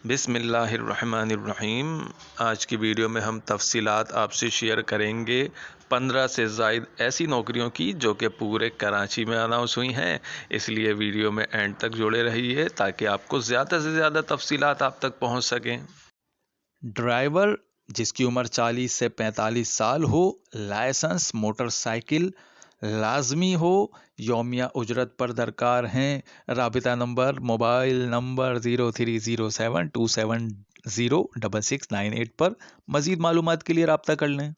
बिस्मिल्लाहिर्रहमानिर्रहीम। आज की वीडियो में हम तफसीलात आपसे शेयर करेंगे 15 से ज़ायद ऐसी नौकरियों की जो कि पूरे कराची में अनाउंस हुई हैं। इसलिए वीडियो में एंड तक जुड़े रहिए ताकि आपको ज़्यादा से ज़्यादा तफसीलात आप तक पहुंच सकें। ड्राइवर जिसकी उम्र 40 से 45 साल हो, लाइसेंस मोटरसाइकिल लाजमी हो, यौमिया उजरत पर दरकार हैं। राबिता नंबर मोबाइल नंबर 0307270669 पर मज़ीद मालूमात के लिए रब्ता कर लें।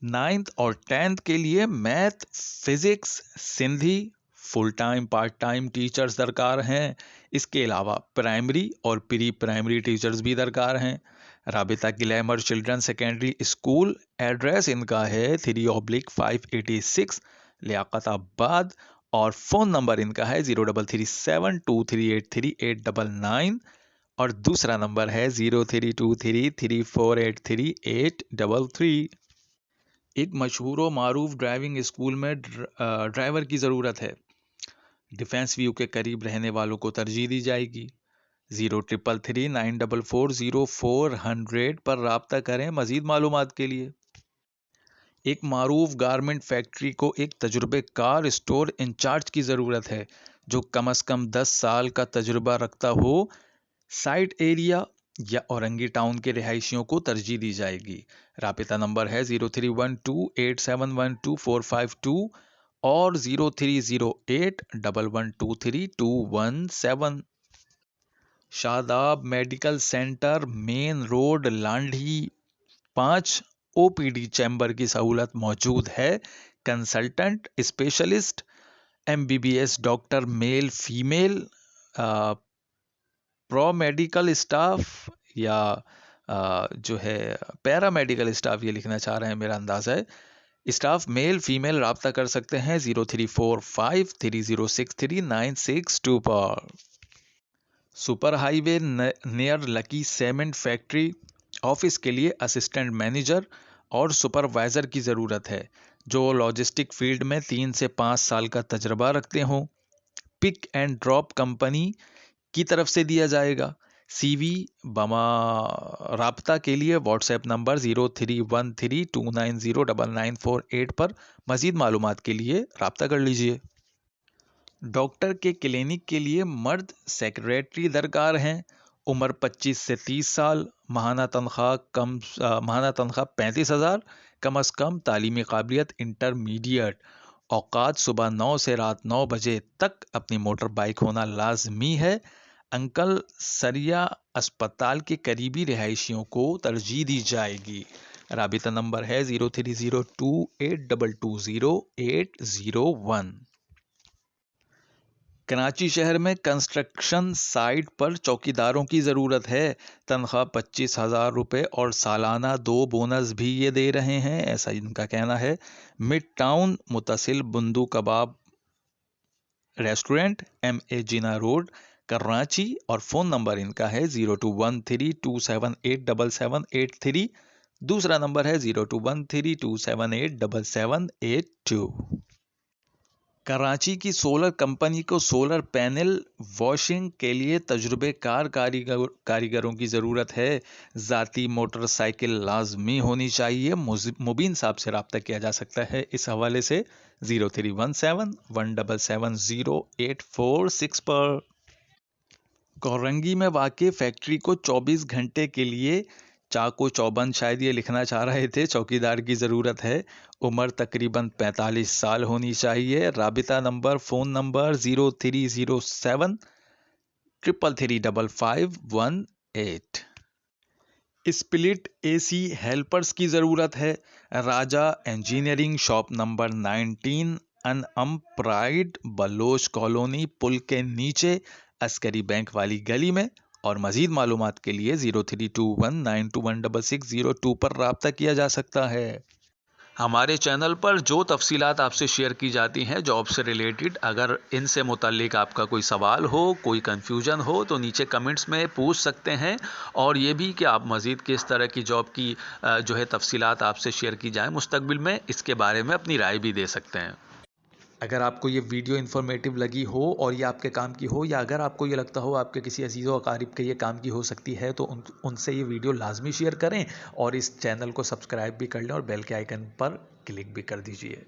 9th और 10th के लिए math, physics, Sindhi full time part time teachers दरकार हैं। इसके अलावा प्राइमरी और प्री प्राइमरी टीचर्स भी दरकार हैं। राबिता glamour children secondary school, address इनका है 3/586 लियाकताबाद और फ़ोन नंबर इनका है 0337238399 और दूसरा नंबर है 0323348333। एक मशहूर व मारूफ ड्राइविंग स्कूल में ड्राइवर की ज़रूरत है। डिफेंस व्यू के करीब रहने वालों को तरजीह दी जाएगी। 033394400400 पर राब्ता करें मज़ीद मालूमात के लिए। एक मारूफ गारमेंट फैक्ट्री को एक तजुर्बेकार स्टोर इंचार्ज की ज़रूरत है जो कम अज़ कम 10 साल का तजुर्बा रखता हो। साइट एरिया या औरंगी टाउन के रिहायशियों को तरजीह दी जाएगी। राबिता नंबर है 0312871245 और 030811232217। Shadab medical centre, main road, Landhi 5। OPD chamber की सहूलत मौजूद है। Consultant specialist MBBS doctor male female, pro medical staff या जो है पैरा मेडिकल स्टाफ ये लिखना चाह रहे हैं, मेरा अंदाज़ा है। स्टाफ मेल फीमेल रब्ता कर सकते हैं 0345306396 पर। Super highway near lucky cement factory, office के लिए असिस्टेंट मैनेजर और सुपरवाइज़र की ज़रूरत है जो लॉजिस्टिक फील्ड में 3 से 5 साल का तजर्बा रखते हों। पिक एंड ड्रॉप कंपनी की तरफ से दिया जाएगा। सीवी बमा राब्ता के लिए व्हाट्सएप नंबर 0313290948 पर मज़ीद मालूमात के लिए राब्ता कर लीजिए। डॉक्टर के क्लिनिक के लिए मर्द सेक्रेटरी दरकार हैं। उम्र 25 से 30 साल। माहाना तनख्वाह 35,000। कम अज़ कम तालीमी काबिलियत इंटरमीडिएट। औकात सुबह 9 से रात 9 बजे तक अपनी मोटर बाइक होना लाजमी है। अंकल सरिया अस्पताल के करीबी रिहायशियों को तरजीह दी जाएगी। राबिता नंबर है 030282200801। कराची शहर में कंस्ट्रक्शन साइट पर चौकीदारों की ज़रूरत है। तनख्वाह 25,000 रुपये और सालाना 2 बोनस भी ये दे रहे हैं, ऐसा इनका कहना है। मिड टाउन मुतसिल बुंदू कबाब रेस्टोरेंट, MA जिना रोड, कराची और फ़ोन नंबर इनका है 0213278778 दूसरा नंबर है 0213278782। कराची की सोलर कंपनी को सोलर पैनल वॉशिंग के लिए तजुर्बेकार कारीगरों की ज़रूरत है। ज़ाती मोटरसाइकिल लाजमी होनी चाहिए। मुबीन साहब से रब्ता किया जा सकता है इस हवाले से 0317177084 पर। कोरंगी में वाक़ई फैक्ट्री को 24 घंटे के लिए चाको चौबंद शायद ये लिखना चाह रहे थे, चौकीदार की ज़रूरत है। उम्र तकरीबन 45 साल होनी चाहिए। राबिता number phone number 0307335518। Split AC helpers की ज़रूरत है। राजा इंजीनियरिंग शॉप नंबर 19 अनअम प्राइड बलोच कॉलोनी पुल के नीचे अस्करी बैंक वाली गली में। और मज़ीद मालूमात के लिए 0321921602 पर रब्ता किया जा सकता है। हमारे चैनल पर जो तफसीलात आपसे शेयर की जाती हैं जॉब से रिलेटेड, अगर इनसे मुताल्लिक आपका कोई सवाल हो, कोई कन्फ्यूजन हो तो नीचे कमेंट्स में पूछ सकते हैं। और ये भी कि आप मज़ीद किस तरह की जॉब की जो है तफसीलात आपसे शेयर की जाए मुस्तकबिल में, इसके बारे में अपनी राय भी दे सकते हैं। अगर आपको ये वीडियो इन्फॉर्मेटिव लगी हो और ये आपके काम की हो, या अगर आपको ये लगता हो आपके किसी अजीज़ व अकारिब के ये काम की हो सकती है, तो उनसे ये वीडियो लाजमी शेयर करें और इस चैनल को सब्सक्राइब भी कर लें और बेल के आइकन पर क्लिक भी कर दीजिए।